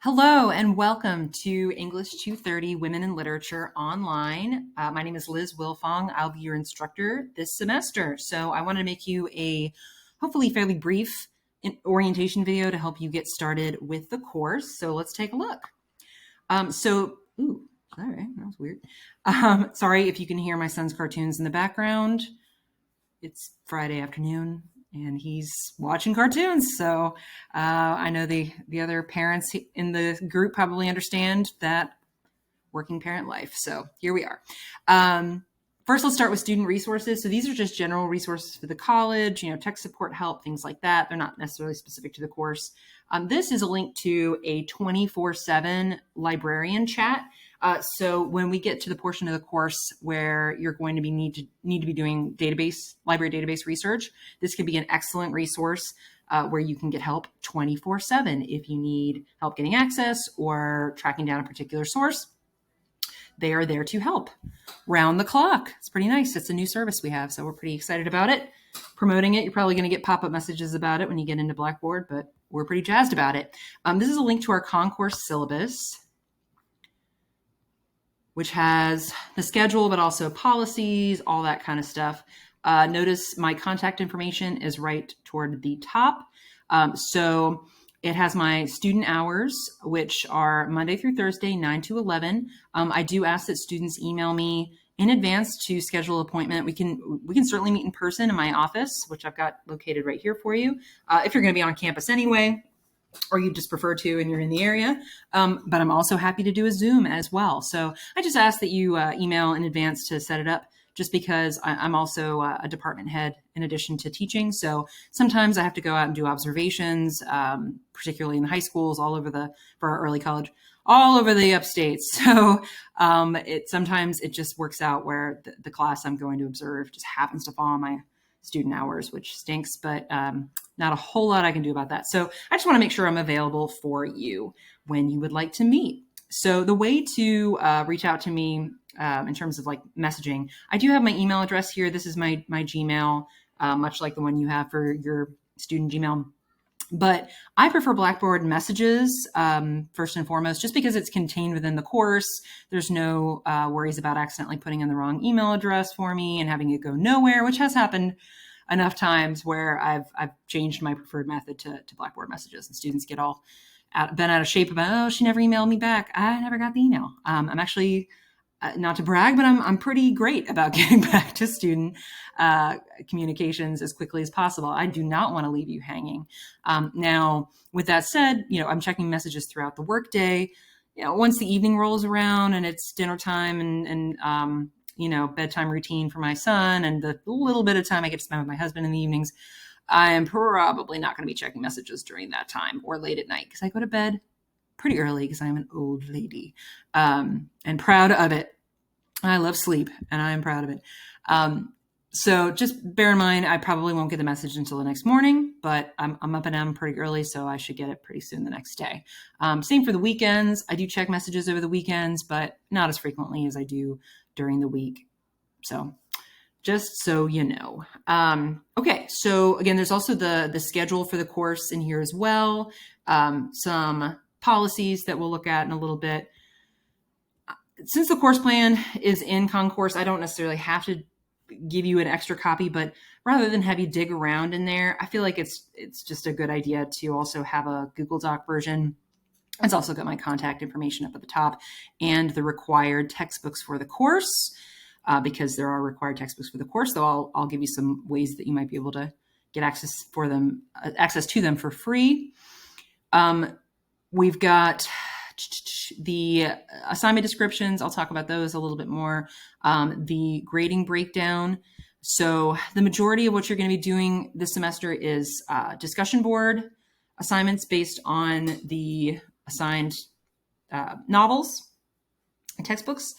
Hello and welcome to English 230 Women in Literature Online. My name is Liz Wilfong. I'll be your instructor this semester. So I wanted to make you a hopefully fairly brief orientation video to help you get started with the course. So let's take a look. Sorry, that was weird. Sorry if you can hear my son's cartoons in the background. It's Friday afternoon and he's watching cartoons. So I know the other parents in the group probably understand that working parent life. So here we are. First, let's start with student resources. So these are just general resources for the college, tech support help, things like that. They're not necessarily specific to the course. This is a link to a 24/7 librarian chat. So when we get to the portion of the course where you're going to need to be doing library database research, this can be an excellent resource where you can get help 24/7 if you need help getting access or tracking down a particular source. They are there to help round the clock. It's pretty nice. It's a new service we have, so we're pretty excited about it. Promoting it, you're probably going to get pop-up messages about it when you get into Blackboard, but we're pretty jazzed about it. This is a link to our concourse syllabus, which has the schedule, but also policies, all that kind of stuff. Notice my contact information is right toward the top. So it has my student hours, which are Monday through Thursday, 9 to 11. I do ask that students email me in advance to schedule an appointment. We can certainly meet in person in my office, which I've got located right here for you. If you're going to be on campus anyway, or you just prefer to and you're in the area. But I'm also happy to do a Zoom as well. So I just ask that you email in advance to set it up, just because I'm also a department head in addition to teaching. So sometimes I have to go out and do observations, particularly in the high schools for our early college, all over the upstate. So sometimes it just works out where the class I'm going to observe just happens to fall on my student hours, which stinks, but not a whole lot I can do about that. So I just want to make sure I'm available for you when you would like to meet. So the way to reach out to me in terms of like messaging, I do have my email address here. This is my Gmail, much like the one you have for your student Gmail. But I prefer Blackboard messages first and foremost, just because it's contained within the course. There's no worries about accidentally putting in the wrong email address for me and having it go nowhere, which has happened enough times where I've changed my preferred method to Blackboard messages, and students get all bent out of shape about, she never emailed me back. I never got the email. I'm actually, not to brag, but I'm pretty great about getting back to student communications as quickly as possible. I do not want to leave you hanging. Now, with that said, I'm checking messages throughout the workday. Once the evening rolls around and it's dinner time and bedtime routine for my son and the little bit of time I get to spend with my husband in the evenings, I am probably not going to be checking messages during that time or late at night, because I go to bed pretty early because I'm an old lady and proud of it. I love sleep and I am proud of it. So just bear in mind, I probably won't get the message until the next morning, but I'm up and down pretty early, so I should get it pretty soon the next day. Same for the weekends. I do check messages over the weekends, but not as frequently as I do during the week. So just so you know. Okay, so again, there's also the schedule for the course in here as well. Some policies that we'll look at in a little bit. Since the course plan is in Concourse, I don't necessarily have to give you an extra copy, but rather than have you dig around in there, I feel like it's just a good idea to also have a Google Doc version. It's also got my contact information up at the top and the required textbooks for the course, because there are required textbooks for the course. So I'll give you some ways that you might be able to get access to them for free. We've got the assignment descriptions. I'll talk about those a little bit more. The grading breakdown. So the majority of what you're going to be doing this semester is discussion board assignments based on the assigned novels and textbooks,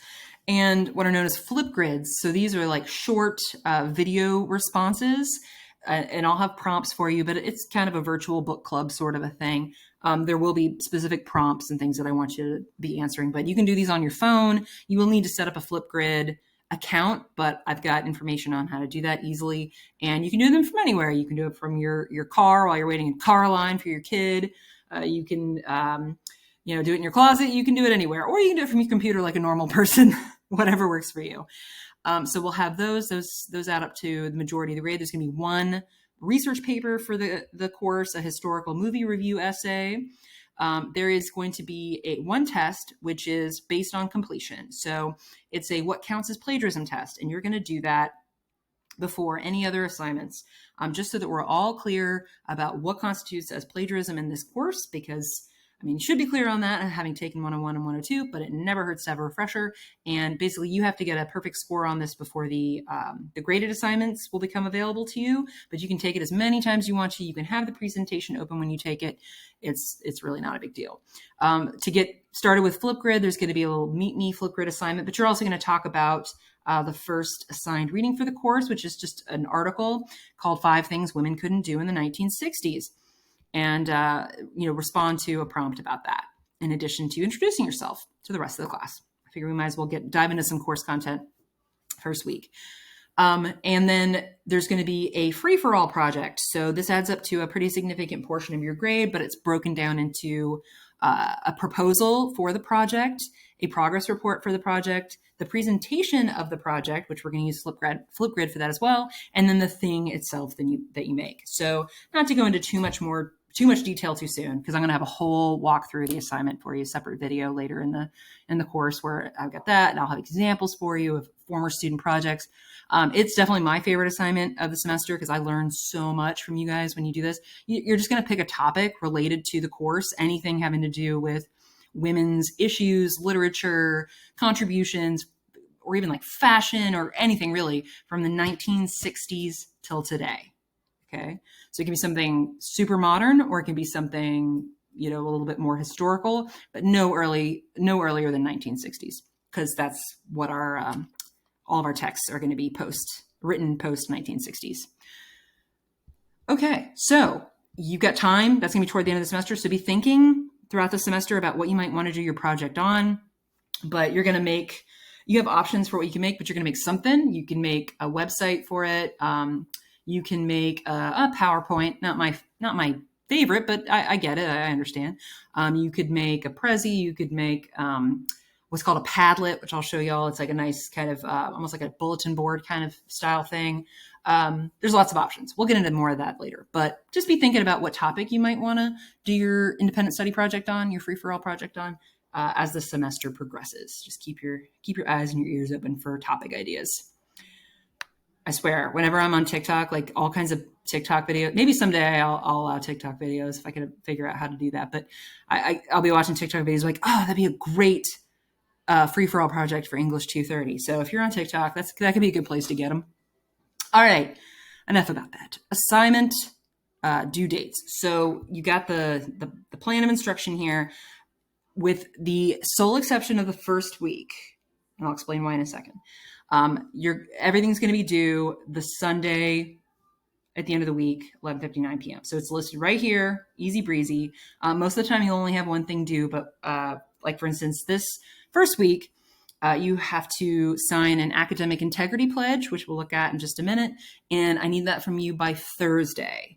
and what are known as flip grids. So these are like short video responses, and I'll have prompts for you, but it's kind of a virtual book club sort of a thing. There will be specific prompts and things that I want you to be answering, but you can do these on your phone. You will need to set up a Flipgrid account, but I've got information on how to do that easily. And you can do them from anywhere. You can do it from your car while you're waiting in car line for your kid. You can do it in your closet. You can do it anywhere, or you can do it from your computer like a normal person, whatever works for you. So we'll have those add up to the majority of the grade. There's going to be one research paper for the course, a historical movie review essay. There is going to be one test, which is based on completion. So it's a what counts as plagiarism test. And you're going to do that before any other assignments, just so that we're all clear about what constitutes as plagiarism in this course, because you should be clear on that, having taken 101 and 102, but it never hurts to have a refresher. And basically, you have to get a perfect score on this before the graded assignments will become available to you. But you can take it as many times as you want to. You can have the presentation open when you take it. It's really not a big deal. To get started with Flipgrid, there's going to be a little Meet Me Flipgrid assignment, but you're also going to talk about the first assigned reading for the course, which is just an article called 5 Things Women Couldn't Do in the 1960s. And, respond to a prompt about that, in addition to introducing yourself to the rest of the class. I figure we might as well dive into some course content first week. And then there's going to be a free-for-all project. So this adds up to a pretty significant portion of your grade, but it's broken down into a proposal for the project, a progress report for the project, the presentation of the project, which we're going to use Flipgrid for that as well, and then the thing itself that you make. So not to go into too much detail too soon, because I'm going to have a whole walk through the assignment for you, a separate video later in the course where I've got that, and I'll have examples for you of former student projects. It's definitely my favorite assignment of the semester because I learned so much from you guys when you do this. You're just going to pick a topic related to the course, anything having to do with women's issues, literature, contributions, or even like fashion or anything really from the 1960s till today. Okay. So it can be something super modern, or it can be something, a little bit more historical, but no earlier than 1960s, because that's what all of our texts are going to be written post 1960s. Okay. So you've got time. That's going to be toward the end of the semester. So be thinking throughout the semester about what you might want to do your project on, but you have options for what you can make, but you're going to make something. You can make a website for it. You can make a PowerPoint, not my favorite, but I get it. I understand. You could make a Prezi. You could make what's called a Padlet, which I'll show y'all. It's like a nice kind of almost like a bulletin board kind of style thing. There's lots of options. We'll get into more of that later, but just be thinking about what topic you might want to do your independent study project on, your free-for-all project on, as the semester progresses. Just keep your eyes and your ears open for topic ideas. I swear, whenever I'm on TikTok, like all kinds of TikTok videos, maybe someday I'll allow TikTok videos if I could figure out how to do that. But I'll be watching TikTok videos like, oh, that'd be a great free-for-all project for English 230. So if you're on TikTok, that could be a good place to get them. All right, enough about that. Assignment due dates. So you got the plan of instruction here, with the sole exception of the first week, and I'll explain why in a second. Everything's going to be due the Sunday at the end of the week, 11:59 p.m. So it's listed right here, easy breezy. Most of the time you'll only have one thing due, but like for instance, this first week, you have to sign an academic integrity pledge, which we'll look at in just a minute. And I need that from you by Thursday.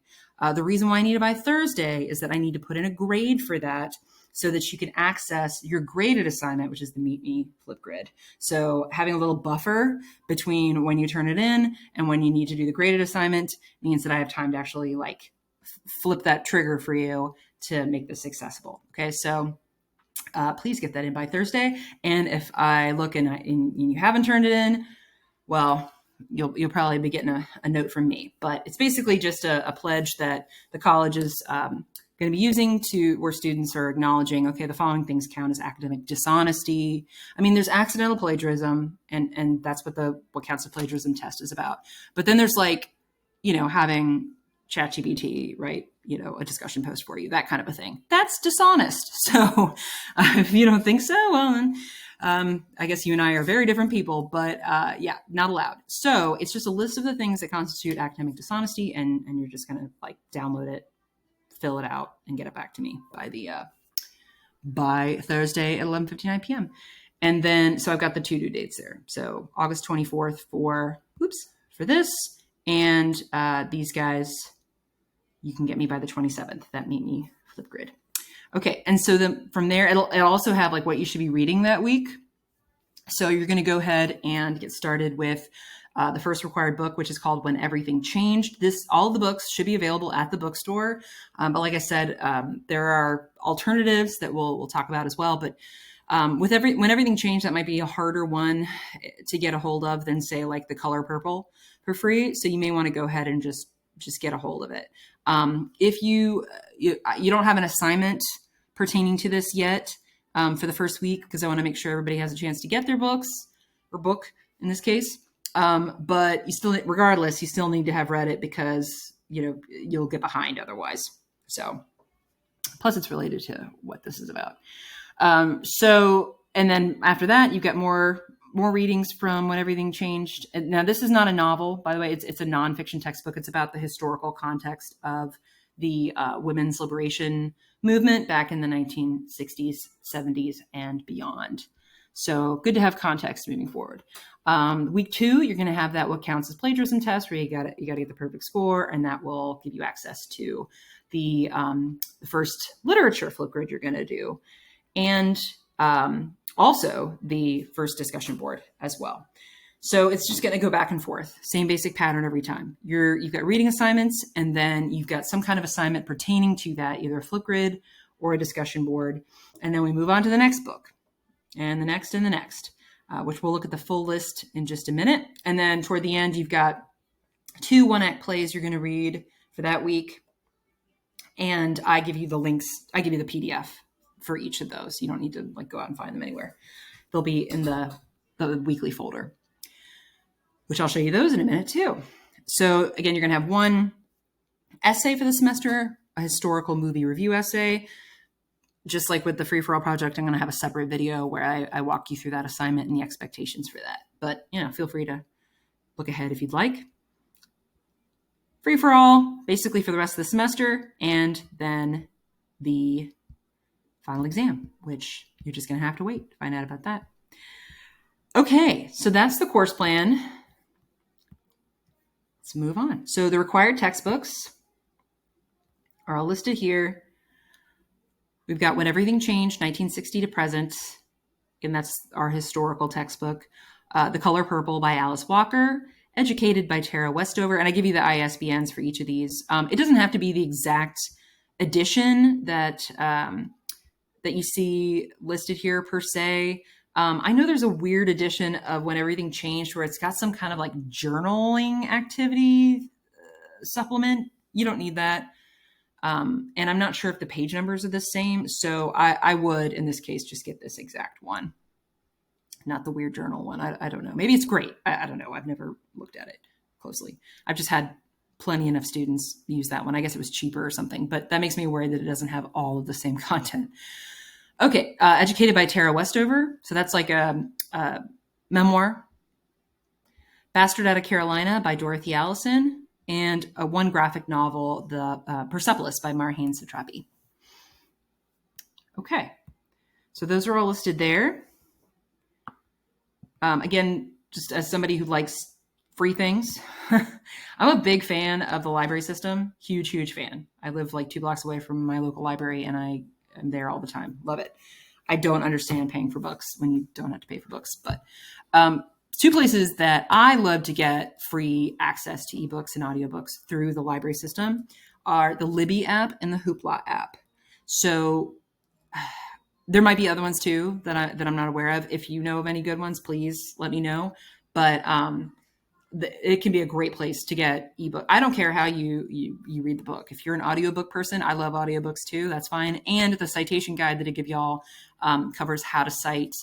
The reason why I need it by Thursday is that I need to put in a grade for that, so that you can access your graded assignment, which is the Meet Me Flipgrid. So having a little buffer between when you turn it in and when you need to do the graded assignment means that I have time to actually flip that trigger for you to make this accessible. Okay, so please get that in by Thursday. And if I look and you haven't turned it in, well, you'll probably be getting a note from me. But it's basically just a pledge that the college is going to be using where students are acknowledging, okay, the following things count as academic dishonesty. There's accidental plagiarism, and that's what counts as plagiarism test is about. But then there's having ChatGPT write, a discussion post for you, that kind of a thing. That's dishonest. So if you don't think so, well, then I guess you and I are very different people, but yeah, not allowed. So it's just a list of the things that constitute academic dishonesty, and you're just going to download it, fill it out, and get it back to me by Thursday at 11:59 p.m. And then, so I've got the 2 due dates there. So August 24th for this, and these guys, you can get me by the 27th, that Meet Me Flipgrid. Okay. And so then from there, it'll also have like what you should be reading that week. So you're going to go ahead and get started with the first required book, which is called When Everything Changed. All of the books should be available at the bookstore. But like I said, there are alternatives that we'll talk about as well. But When Everything Changed, that might be a harder one to get a hold of than say like The Color Purple for free. So you may want to go ahead and just get a hold of it. If you don't have an assignment pertaining to this yet for the first week, because I want to make sure everybody has a chance to get their books, or book in this case. But you still, regardless, you still need to have read it because you'll get behind otherwise. So, plus it's related to what this is about. And then after that, you've got more readings from When Everything Changed. And now, this is not a novel, by the way. It's a nonfiction textbook. It's about the historical context of the women's liberation movement back in the 1960s, 70s, and beyond. So good to have context moving forward. Week 2, you're going to have that what counts as plagiarism test, where you got to get the perfect score, and that will give you access to the first literature flip grid you're going to do, and also the first discussion board as well. So it's just going to go back and forth, same basic pattern every time. You've got reading assignments, and then you've got some kind of assignment pertaining to that, either a flip grid or a discussion board, and then we move on to the next book, and the next, and the next. Which we'll look at the full list in just a minute. And then toward the end, you've got 2 one-act plays you're going to read for that week. And I give you the links. I give you the PDF for each of those. You don't need to go out and find them anywhere. They'll be in the weekly folder, which I'll show you those in a minute too. So again, you're going to have 1 essay for the semester, a historical movie review essay. Just like with the Free for All project, I'm going to have a separate video where I walk you through that assignment and the expectations for that. But, feel free to look ahead if you'd like. Free for All, basically for the rest of the semester, and then the final exam, which you're just going to have to wait to find out about that. Okay, so that's the course plan. Let's move on. So the required textbooks are all listed here. We've got When Everything Changed, 1960 to present, and that's our historical textbook. The Color Purple by Alice Walker, Educated by Tara Westover, and I give you the ISBNs for each of these. It doesn't have to be the exact edition that you see listed here per se. I know there's a weird edition of When Everything Changed where it's got some kind of journaling activity supplement. You don't need that. And I'm not sure if the page numbers are the same. So I would, in this case, just get this exact one, not the weird journal one. I don't know. Maybe it's great. I don't know. I've never looked at it closely. I've just had plenty enough students use that one. I guess it was cheaper or something, but that makes me worried that it doesn't have all of the same content. Okay. Educated by Tara Westover. So that's like a memoir. Bastard Out of Carolina by Dorothy Allison. And one graphic novel, the Persepolis by Marjane Satrapi. Okay, so those are all listed there. Again, just as somebody who likes free things, I'm a big fan of the library system. Huge fan. I live 2 blocks away from my local library, and I am there all the time. Love it. I don't understand paying for books when you don't have to pay for books, but 2 places that I love to get free access to ebooks and audiobooks through the library system are the Libby app and the Hoopla app. So there might be other ones too that I'm not aware of. If you know of any good ones, please let me know. But it can be a great place to get ebook. I don't care how you read the book. If you're an audiobook person, I love audiobooks too. That's fine. And the citation guide that I give y'all covers how to cite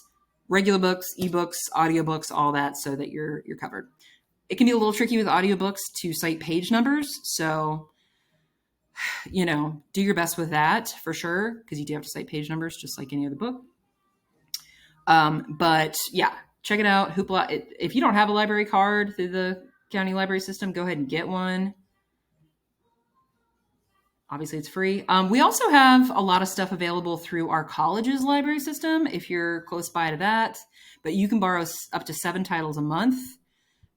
regular books, ebooks, audiobooks, all that, so that you're covered. It can be a little tricky with audiobooks to cite page numbers. So, do your best with that for sure, because you do have to cite page numbers just like any other book. But yeah, check it out. Hoopla. If you don't have a library card through the county library system, go ahead and get one. Obviously, it's free. We also have a lot of stuff available through our college's library system if you're close by to that. But you can borrow up to 7 titles a month.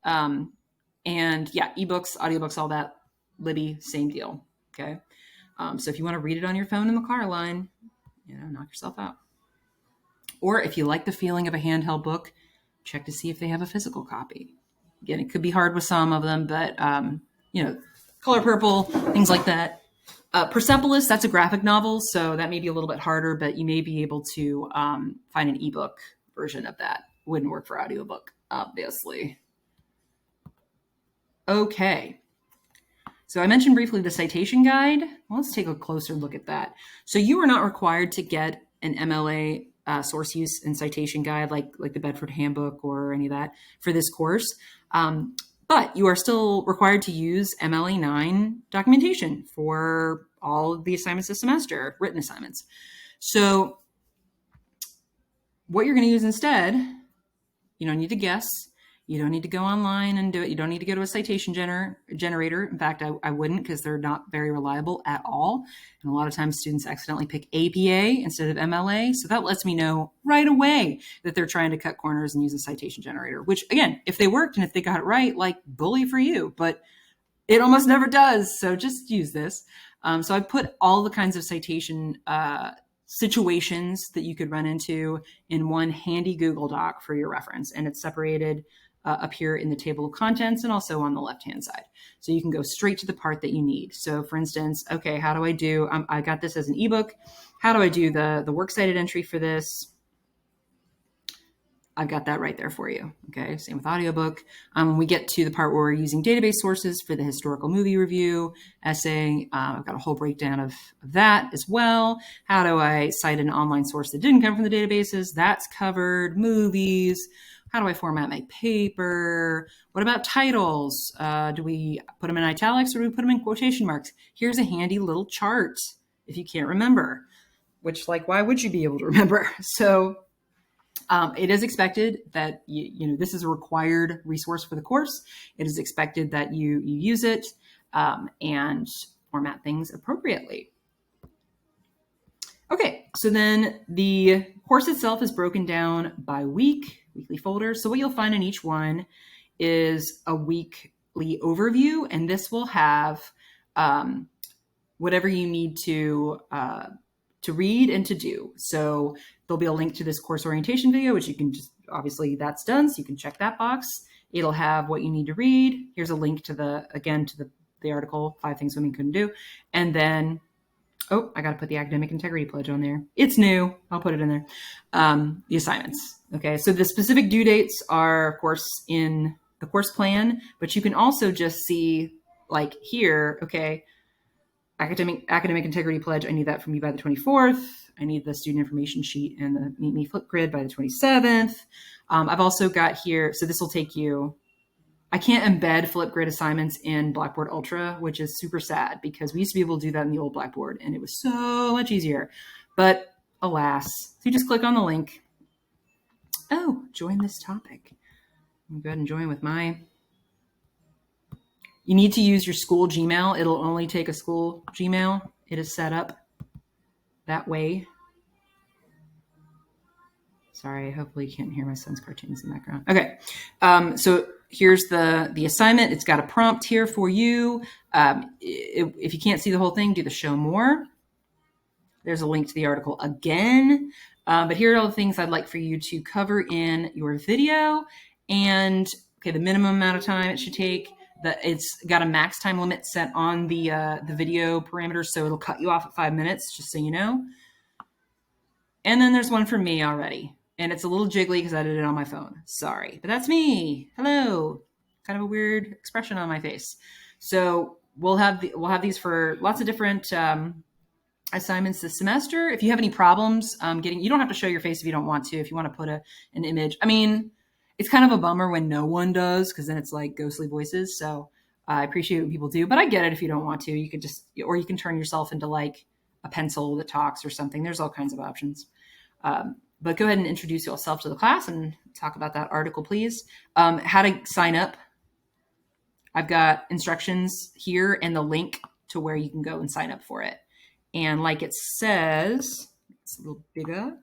And yeah, ebooks, audiobooks, all that. Libby, same deal. Okay. So if you want to read it on your phone in the car line, knock yourself out. Or if you like the feeling of a handheld book, check to see if they have a physical copy. Again, it could be hard with some of them, but Color Purple, things like that. Persepolis, that's a graphic novel, so that may be a little bit harder, but you may be able to find an ebook version of that. Wouldn't work for audiobook, obviously. Okay. So I mentioned briefly the citation guide. Well, let's take a closer look at that. So you are not required to get an MLA source use and citation guide like the Bedford Handbook or any of that for this course. But you are still required to use MLA 9 documentation for all of the assignments this semester, written assignments. So what you're going to use instead, you don't need to guess. You don't need to go online and do it. You don't need to go to a citation generator. In fact, I wouldn't, because they're not very reliable at all. And a lot of times students accidentally pick APA instead of MLA. So that lets me know right away that they're trying to cut corners and use a citation generator, which again, if they worked and if they got it right, like bully for you, but it almost never does. So just use this. So I put all the kinds of citation situations that you could run into in one handy Google Doc for your reference. And it's separated up here in the table of contents and also on the left-hand side. So you can go straight to the part that you need. So for instance, okay, how do I do, I got this as an ebook. How do I do the works cited entry for this? I've got that right there for you. Okay, same with audiobook. When we get to the part where we're using database sources for the historical movie review essay, I've got a whole breakdown of that as well. How do I cite an online source that didn't come from the databases? That's covered. Movies. How do I format my paper? What about titles? Do we put them in italics or do we put them in quotation marks? Here's a handy little chart if you can't remember, which, like, why would you be able to remember? So it is expected that this is a required resource for the course. It is expected that you use it and format things appropriately. Okay, so then the course itself is broken down by weekly folders. So what you'll find in each one is a weekly overview, and this will have whatever you need to read and to do. So there'll be a link to this course orientation video, which you can just, obviously that's done, so you can check that box. It'll have what you need to read. Here's a link to the article, 5 Things Women Couldn't Do. And then, I got to put the academic integrity pledge on there. It's new. I'll put it in there. The assignments. Okay. So the specific due dates are, of course, in the course plan, but you can also just see, like here, okay, academic integrity pledge. I need that from you by the 24th. I need the student information sheet and the Meet Me Flipgrid by the 27th. I've also got here, so this will take you, I can't embed Flipgrid assignments in Blackboard Ultra, which is super sad because we used to be able to do that in the old Blackboard and it was so much easier. But alas, so you just click on the link. Oh, join this topic. I'm going to go ahead and join with you need to use your school Gmail. It'll only take a school Gmail. It is set up that way. Sorry, hopefully you can't hear my son's cartoons in the background. Okay, so here's the assignment. It's got a prompt here for you. If you can't see the whole thing, do the show more. There's a link to the article again. But here are all the things I'd like for you to cover in your video. And okay, the minimum amount of time it should take. It's got a max time limit set on the video parameters, so it'll cut you off at 5 minutes, just so you know. And then there's one for me already. And it's a little jiggly because I did it on my phone. Sorry, but that's me. Hello. Kind of a weird expression on my face. So we'll have these for lots of different assignments this semester. If you have any problems you don't have to show your face if you don't want to. If you want to put an image, I mean, it's kind of a bummer when no one does because then it's like ghostly voices. So I appreciate what people do, but I get it if you don't want to. You could or you can turn yourself into like a pencil that talks or something. There's all kinds of options. But go ahead and introduce yourself to the class and talk about that article, please. How to sign up. I've got instructions here and the link to where you can go and sign up for it. And like it says, it's a little bigger.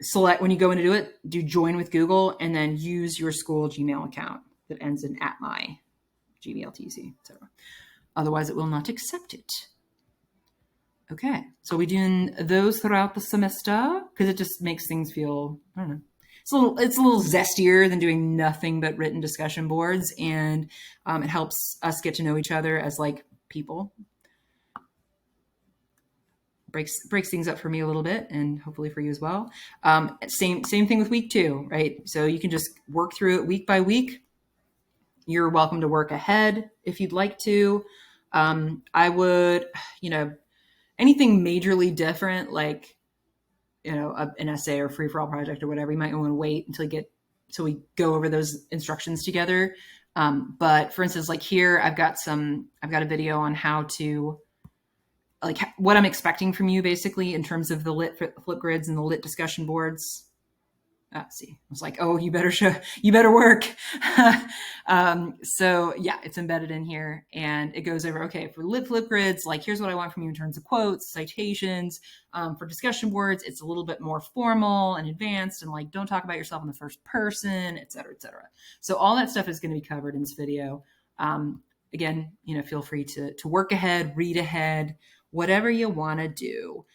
Select, when you go in to do it, do join with Google and then use your school Gmail account that ends in @my, GBLTC, etc. Otherwise, it will not accept it. Okay, so we're doing those throughout the semester because it just makes things feel, I don't know, it's a little zestier than doing nothing but written discussion boards, and it helps us get to know each other as like people. Breaks things up for me a little bit, and hopefully for you as well. Same thing with week 2, right? So you can just work through it week by week. You're welcome to work ahead if you'd like to. I would, anything majorly different, like, an essay or free for all project or whatever, you might want to wait until we go over those instructions together. But for instance, like here, I've got a video on how to, like, what I'm expecting from you basically in terms of the lit flip grids and the lit discussion boards. See, I was like, oh, you better work. So yeah, it's embedded in here, and it goes over, okay, for lit flip grids, like, here's what I want from you in terms of quotes, citations. For discussion boards, it's a little bit more formal and advanced, and like, don't talk about yourself in the first person, et cetera, et cetera. So all that stuff is going to be covered in this video. Again, feel free to work ahead, read ahead, whatever you want to do.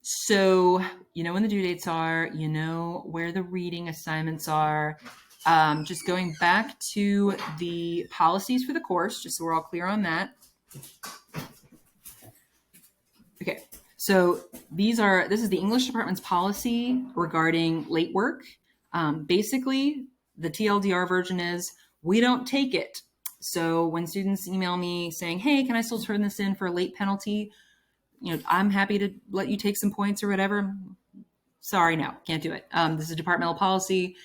So when the due dates are, where the reading assignments are. Just going back to the policies for the course, just so we're all clear on that. Okay, so this is the English department's policy regarding late work. Basically, the TLDR version is we don't take it. So when students email me saying, hey, can I still turn this in for a late penalty? I'm happy to let you take some points or whatever. Sorry, no, can't do it. This is departmental policy.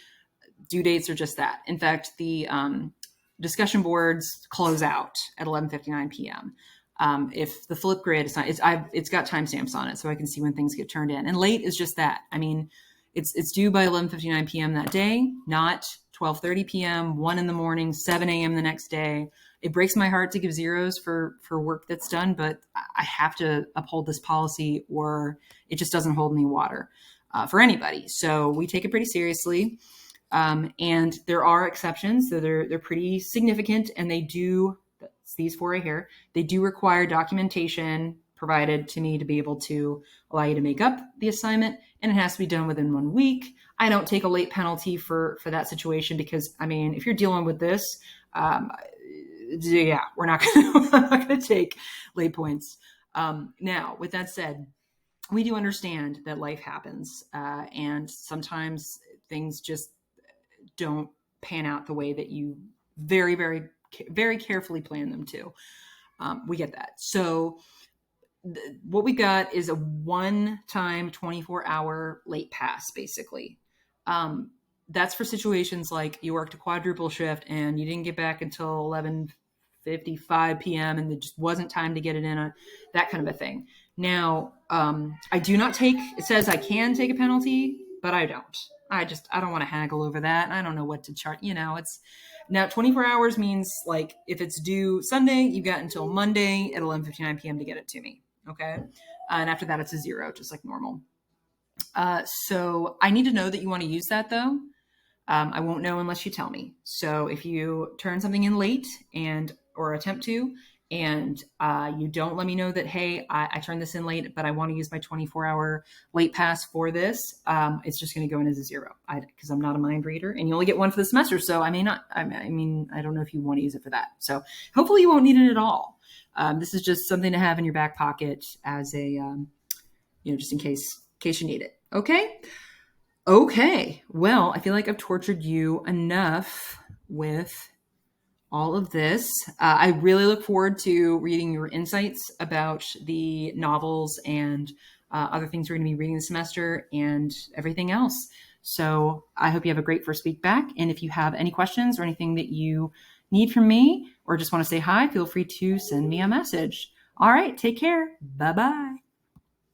Due dates are just that. In fact, the discussion boards close out at 11:59 p.m. If the flip grid is not, it's got timestamps on it, so I can see when things get turned in. And late is just that. I mean, it's due by 11:59 p.m. that day, not 12:30 p.m., 1 in the morning, 7 a.m. the next day. It breaks my heart to give zeros for work that's done, but I have to uphold this policy or it just doesn't hold any water for anybody. So we take it pretty seriously. And there are exceptions. So they're pretty significant, and it's these 4 right here. They do require documentation provided to me to be able to allow you to make up the assignment, and it has to be done within 1 week. I don't take a late penalty for that situation because, I mean, if you're dealing with this, yeah, we're not going to take late points. Now, with that said, we do understand that life happens, and sometimes things just don't pan out the way that you very, very, very carefully plan them to. We get that. So what we got is a one-time 24-hour late pass, basically. That's for situations like you worked a quadruple shift and you didn't get back until 11:55 p.m. and there just wasn't time to get it in, that kind of a thing. Now, I do not it says I can take a penalty, but I don't. I don't want to haggle over that. I don't know what to chart. It's now 24 hours means, like, if it's due Sunday, you've got until Monday at 11:59 p.m. to get it to me. Okay. And after that, it's a 0, just like normal. So I need to know that you want to use that, though. I won't know unless you tell me. So if you turn something in late or attempt to, and you don't let me know that, hey, I turned this in late, but I want to use my 24-hour late pass for this, it's just going to go in as a 0 because I'm not a mind reader, and you only get 1 for the semester. So I don't know if you want to use it for that. So hopefully you won't need it at all. This is just something to have in your back pocket as a, just in case you need it. Okay. Well, I feel like I've tortured you enough with all of this. I really look forward to reading your insights about the novels and other things we're going to be reading this semester and everything else. So I hope you have a great first week back. And if you have any questions or anything that you need from me or just want to say hi, feel free to send me a message. All right. Take care. Bye-bye.